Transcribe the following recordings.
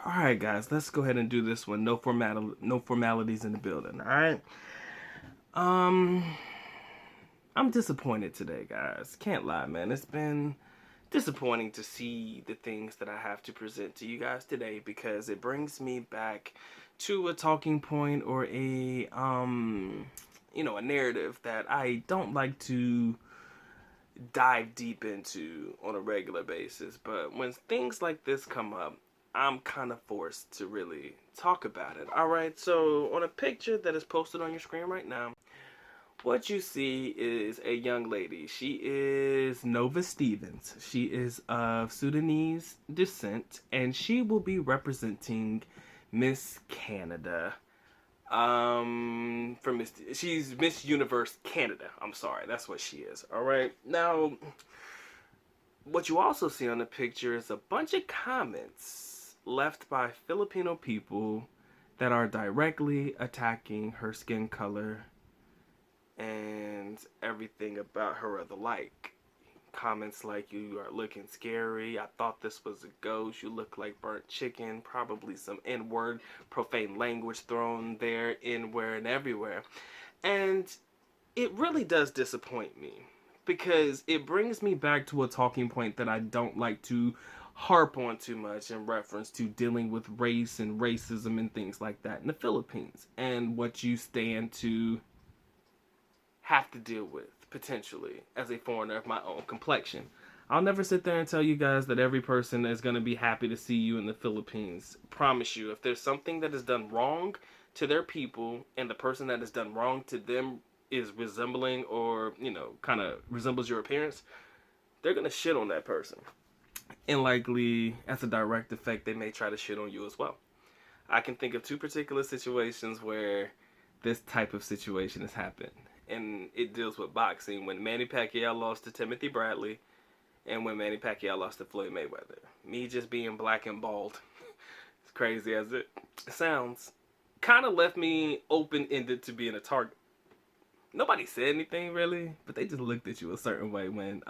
Alright guys, let's go ahead and do this one. No formalities in the building, alright? Um I'm disappointed today, guys. Can't lie, man. It's been disappointing to see the things that I have to present to you guys today because it brings me back to a talking point or a narrative that I don't like to dive deep into on a regular basis. But when things like this come up, I'm kind of forced to really talk about it. Alright, so on a picture that is posted on your screen right now, what you see is a young lady. She is Nova Stevens. She is of Sudanese descent, and she will be representing Miss Canada. She's Miss Universe Canada. I'm sorry, that's what she is. All right. Now, what you also see on the picture is a bunch of comments left by Filipino people that are directly attacking her skin color and everything about her or the like. Comments like, "You are looking scary. I thought this was a ghost. You look like burnt chicken." Probably some N-word, profane language thrown there, anywhere and everywhere. And it really does disappoint me because it brings me back to a talking point that I don't like to harp on too much in reference to dealing with race and racism and things like that in the Philippines and what you stand to have to deal with potentially as a foreigner of my own complexion. I'll never sit there and tell you guys that every person is going to be happy to see you in the Philippines. Promise you, if there's something that is done wrong to their people and the person that is done wrong to them is resembling or, kind of resembles your appearance, they're going to shit on that person. And likely, as a direct effect, they may try to shit on you as well. I can think of two particular situations where this type of situation has happened. And it deals with boxing when Manny Pacquiao lost to Timothy Bradley and when Manny Pacquiao lost to Floyd Mayweather. Me just being black and bald, as crazy as it sounds, kind of left me open-ended to being a target. Nobody said anything really, but they just looked at you a certain way when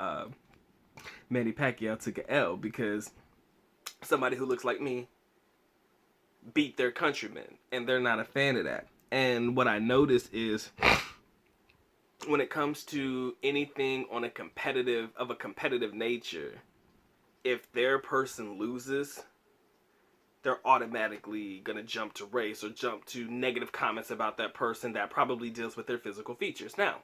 Manny Pacquiao took an L because somebody who looks like me beat their countrymen, and they're not a fan of that. And what I noticed is when it comes to anything on a competitive nature, if their person loses, they're automatically going to jump to race or jump to negative comments about that person that probably deals with their physical features. Now,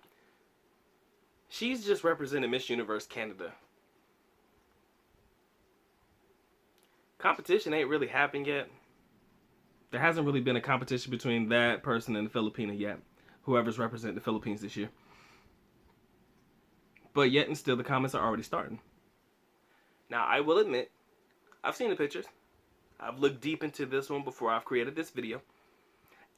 she's just representing Miss Universe Canada. Competition ain't really happened yet. There hasn't really been a competition between that person and the Filipina yet. Whoever's representing the Philippines this year. But yet and still, the comments are already starting. Now, I will admit, I've seen the pictures. I've looked deep into this one before I've created this video.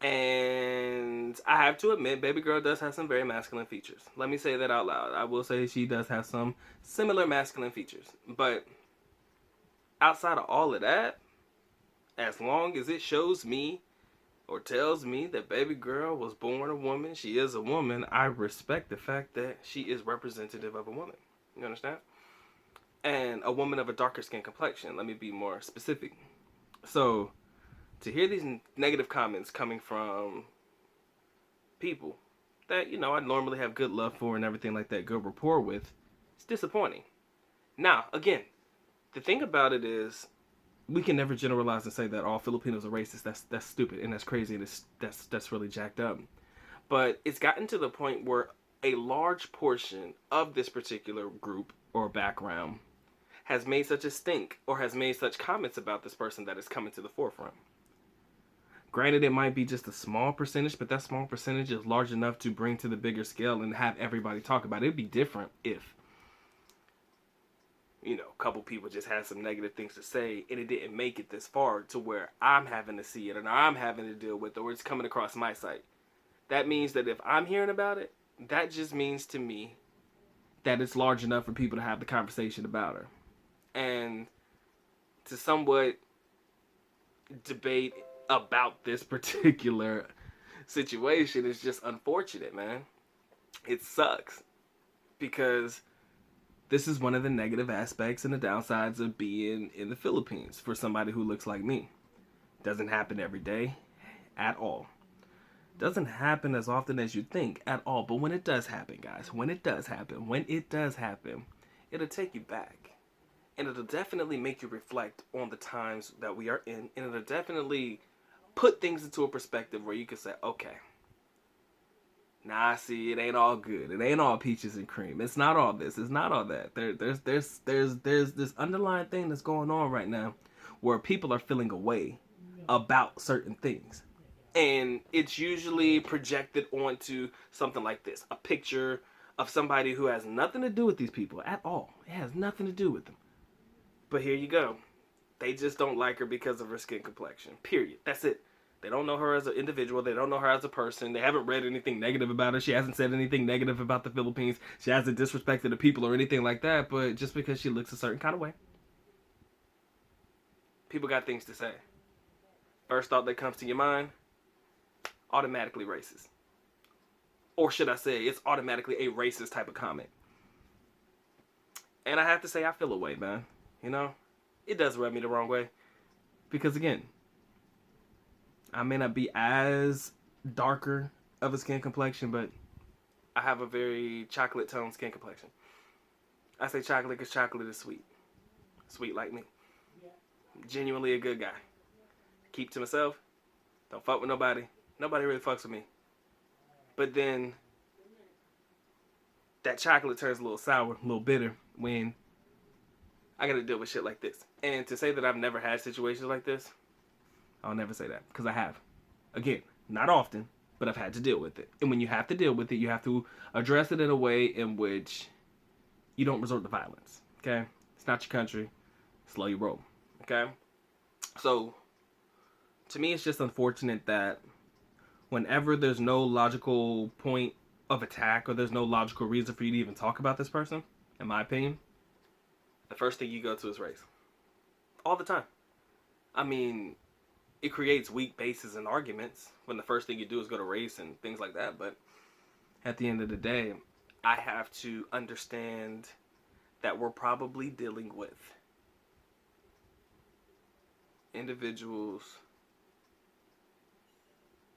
And I have to admit, baby girl does have some very masculine features. Let me say that out loud. I will say she does have some similar masculine features. But outside of all of that, as long as it shows me or tells me that baby girl was born a woman, she is a woman, I respect the fact that she is representative of a woman. You understand? And a woman of a darker skin complexion. Let me be more specific. So, to hear these negative comments coming from people that, I normally have good love for and everything like that, good rapport with, it's disappointing. Now, again, the thing about it is, we can never generalize and say that all Filipinos are racist. That's stupid and that's crazy and that's really jacked up. But it's gotten to the point where a large portion of this particular group or background has made such a stink or has made such comments about this person that is coming to the forefront. Granted, it might be just a small percentage, but that small percentage is large enough to bring to the bigger scale and have everybody talk about it. It'd be different if a couple people just had some negative things to say and it didn't make it this far to where I'm having to see it or I'm having to deal with it or it's coming across my site. That means that if I'm hearing about it, that just means to me that it's large enough for people to have the conversation about her. And to somewhat debate about this particular situation is just unfortunate, man. It sucks because this is one of the negative aspects and the downsides of being in the Philippines for somebody who looks like me. Doesn't happen every day at all. Doesn't happen as often as you think at all. But when it does happen, guys, when it does happen, it'll take you back. And it'll definitely make you reflect on the times that we are in. And it'll definitely put things into a perspective where you can say, okay, now I see it ain't all good. It ain't all peaches and cream. It's not all this. It's not all that. There's this underlying thing that's going on right now where people are feeling a way about certain things. And it's usually projected onto something like this. A picture of somebody who has nothing to do with these people at all. It has nothing to do with them. But here you go. They just don't like her because of her skin complexion. Period. That's it. They don't know her as an individual. They don't know her as a person. They haven't read anything negative about her. She hasn't said anything negative about the Philippines. She hasn't disrespected the people or anything like that. But just because she looks a certain kind of way, people got things to say. First thought that comes to your mind, automatically racist. Or should I say, it's automatically a racist type of comment. And I have to say, I feel a way, man. You know, it does rub me the wrong way. Because again, I may not be as darker of a skin complexion, but I have a very chocolate toned skin complexion. I say chocolate because chocolate is sweet. Sweet like me. Genuinely a good guy. Keep to myself. Don't fuck with nobody. Nobody really fucks with me. But then that chocolate turns a little sour, a little bitter when I gotta deal with shit like this. And to say that I've never had situations like this, I'll never say that. Because I have. Again, not often, but I've had to deal with it. And when you have to deal with it, you have to address it in a way in which you don't resort to violence. Okay? It's not your country. Slow your roll. Okay? So, to me, it's just unfortunate that whenever there's no logical point of attack or there's no logical reason for you to even talk about this person, in my opinion, the first thing you go to is race. All the time. I mean, it creates weak bases and arguments when the first thing you do is go to race and things like that. But at the end of the day, I have to understand that we're probably dealing with individuals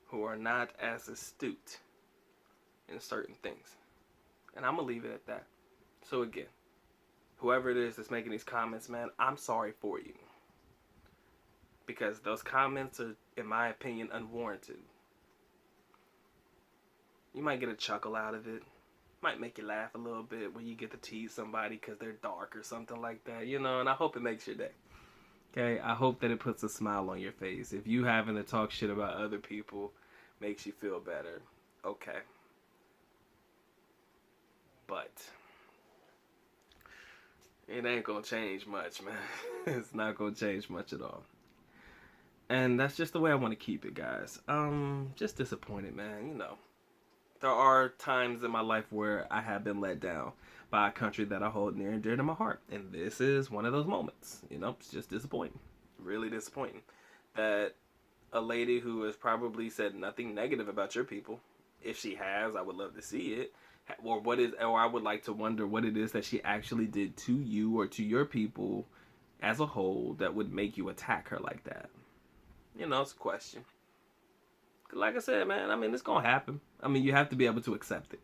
who are not as astute in certain things. And I'm going to leave it at that. So again, whoever it is that's making these comments, man, I'm sorry for you. Because those comments are, in my opinion, unwarranted. You might get a chuckle out of it. Might make you laugh a little bit when you get to tease somebody because they're dark or something like that, you know, and I hope it makes your day. Okay, I hope that it puts a smile on your face. If you having to talk shit about other people makes you feel better, okay. But it ain't gonna change much, man. It's not gonna change much at all. And that's just the way I want to keep it, guys. Just disappointed, man. You know, there are times in my life where I have been let down by a country that I hold near and dear to my heart. And this is one of those moments. You know, it's just disappointing. Really disappointing. That a lady who has probably said nothing negative about your people, if she has, I would love to see it. Or I would like to wonder what it is that she actually did to you or to your people as a whole that would make you attack her like that. You know, it's a question. Like I said, man, I mean, it's going to happen. I mean, you have to be able to accept it.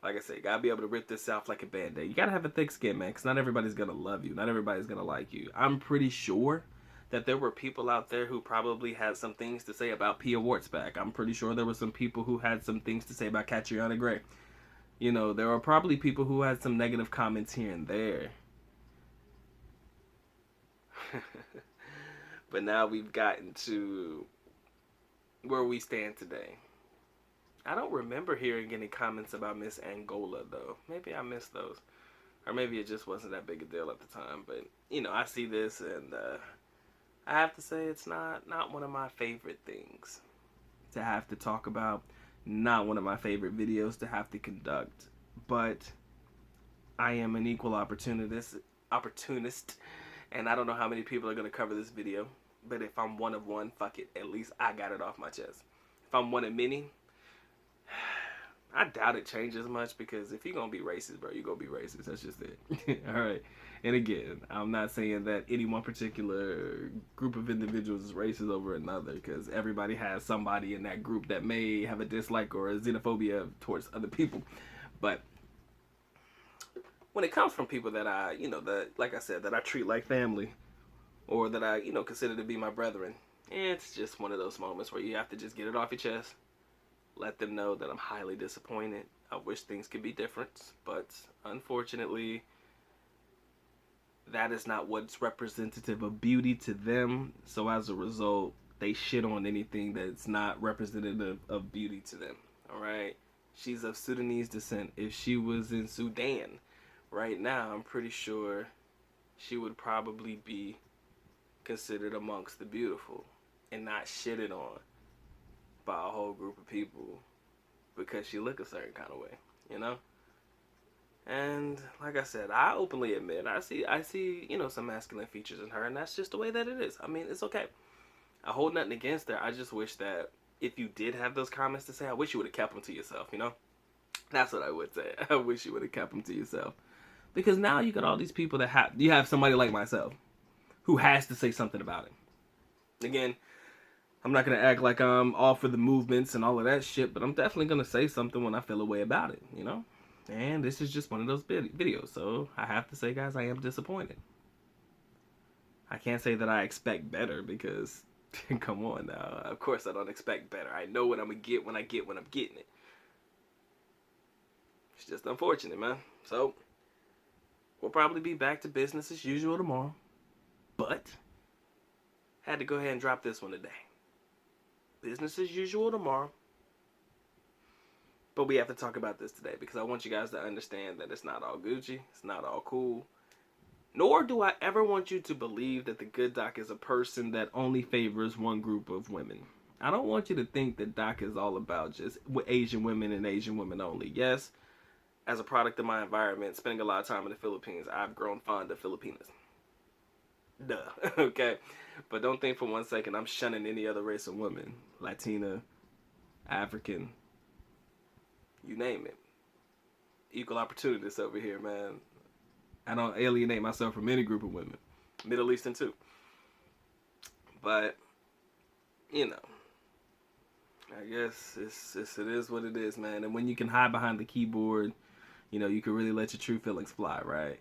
Like I said, you got to be able to rip this off like a Band-Aid. You got to have a thick skin, man, because not everybody's going to love you. Not everybody's going to like you. I'm pretty sure that there were people out there who probably had some things to say about Pia Wurtzbach. I'm pretty sure there were some people who had some things to say about Catriona Gray. You know, there are probably people who had some negative comments here and there. But now we've gotten to where we stand today. I don't remember hearing any comments about Miss Angola, though. Maybe I missed those. Or maybe it just wasn't that big a deal at the time. But, you know, I see this and I have to say it's not one of my favorite things to have to talk about. Not one of my favorite videos to have to conduct. But I am an equal opportunist. And I don't know how many people are going to cover this video. But if I'm one of one, fuck it. At least I got it off my chest. If I'm one of many, I doubt it changes much because if you're gonna be racist, bro, you're gonna be racist. That's just it. All right. And again, I'm not saying that any one particular group of individuals is racist over another because everybody has somebody in that group that may have a dislike or a xenophobia towards other people. But when it comes from people that I, that, like I said, that I treat like family or that I, consider to be my brethren, it's just one of those moments where you have to just get it off your chest. Let them know that I'm highly disappointed. I wish things could be different, but unfortunately, that is not what's representative of beauty to them. So as a result, they shit on anything that's not representative of beauty to them. All right? She's of Sudanese descent. If she was in Sudan right now, I'm pretty sure she would probably be considered amongst the beautiful and not shitted on by a whole group of people because she look a certain kind of way, you know? And like I said, I openly admit I see, some masculine features in her, and that's just the way that it is. I mean, it's okay. I hold nothing against her. I just wish that if you did have those comments to say, I wish you would have kept them to yourself, you know? That's what I would say. I wish you would have kept them to yourself. Because now you got all these people that you have somebody like myself who has to say something about it. Again, I'm not going to act like I'm all for the movements and all of that shit, but I'm definitely going to say something when I feel a way about it, you know? And this is just one of those videos, so I have to say, guys, I am disappointed. I can't say that I expect better because, come on now, of course I don't expect better. I know what I'm going to get when I'm getting it. It's just unfortunate, man. So, we'll probably be back to business as usual tomorrow, but had to go ahead and drop this one today. Business as usual tomorrow. But we have to talk about this today because I want you guys to understand that it's not all Gucci. It's not all cool. Nor do I ever want you to believe that the good doc is a person that only favors one group of women. I don't want you to think that doc is all about just Asian women and Asian women only. Yes, as a product of my environment, spending a lot of time in the Philippines, I've grown fond of Filipinas. Duh. Okay? But don't think for 1 second I'm shunning any other race of women. Latina, African, you name it. Equal opportunities over here, man. I don't alienate myself from any group of women. Middle Eastern too. But, I guess it is what it is, man. And when you can hide behind the keyboard, you can really let your true feelings fly, right?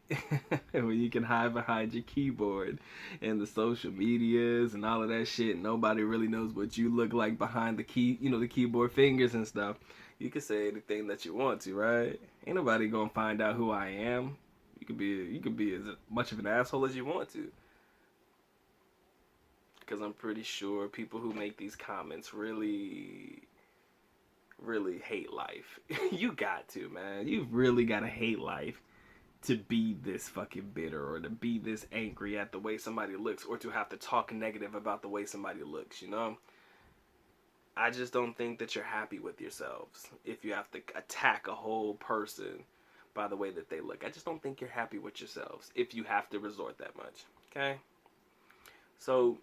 And when you can hide behind your keyboard and the social medias and all of that shit, nobody really knows what you look like behind the the keyboard fingers and stuff. You can say anything that you want to, right? Ain't nobody gonna find out who I am. You could be as much of an asshole as you want to. Because I'm pretty sure people who make these comments really hate life. You got to, man. You've really got to hate life to be this fucking bitter or to be this angry at the way somebody looks or to have to talk negative about the way somebody looks, you know? I just don't think that you're happy with yourselves if you have to attack a whole person by the way that they look. I just don't think you're happy with yourselves if you have to resort that much, okay? So,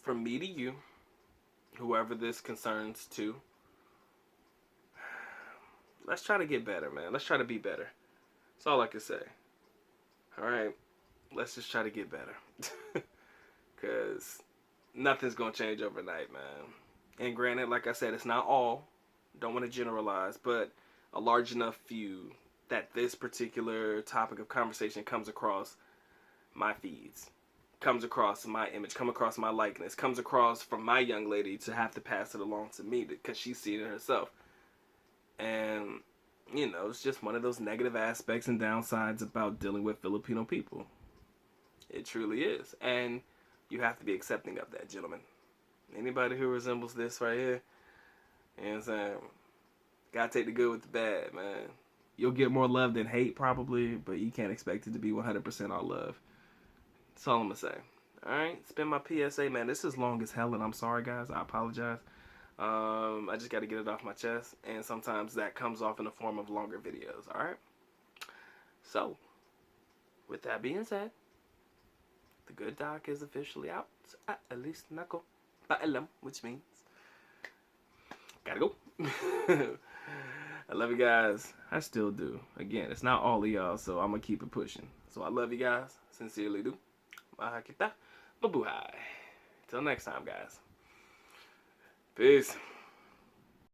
from me to you, whoever this concerns to, let's try to get better, man. Let's try to be better. That's all I can say. Alright? Let's just try to get better. Because nothing's going to change overnight, man. And granted, like I said, it's not all. Don't want to generalize. But a large enough few that this particular topic of conversation comes across my feeds. Comes across my image. Come across my likeness. Comes across from my young lady to have to pass it along to me because she's seen it herself. And, it's just one of those negative aspects and downsides about dealing with Filipino people. It truly is. And you have to be accepting of that, gentlemen. Anybody who resembles this right here, you know what I'm saying? Gotta take the good with the bad, man. You'll get more love than hate, probably, but you can't expect it to be 100% all love. That's all I'm gonna say. Alright? It's been my PSA, man. This is long as hell, and I'm sorry, guys. I apologize. I just got to get it off my chest, and sometimes that comes off in the form of longer videos, alright? So, with that being said, the good doc is officially out. At least nako paalam, which means gotta go. I love you guys. I still do. Again, it's not all of y'all, so I'm gonna keep it pushing. So I love you guys. Sincerely do. Mahakita. Mabuhay. Till next time, guys. Peace.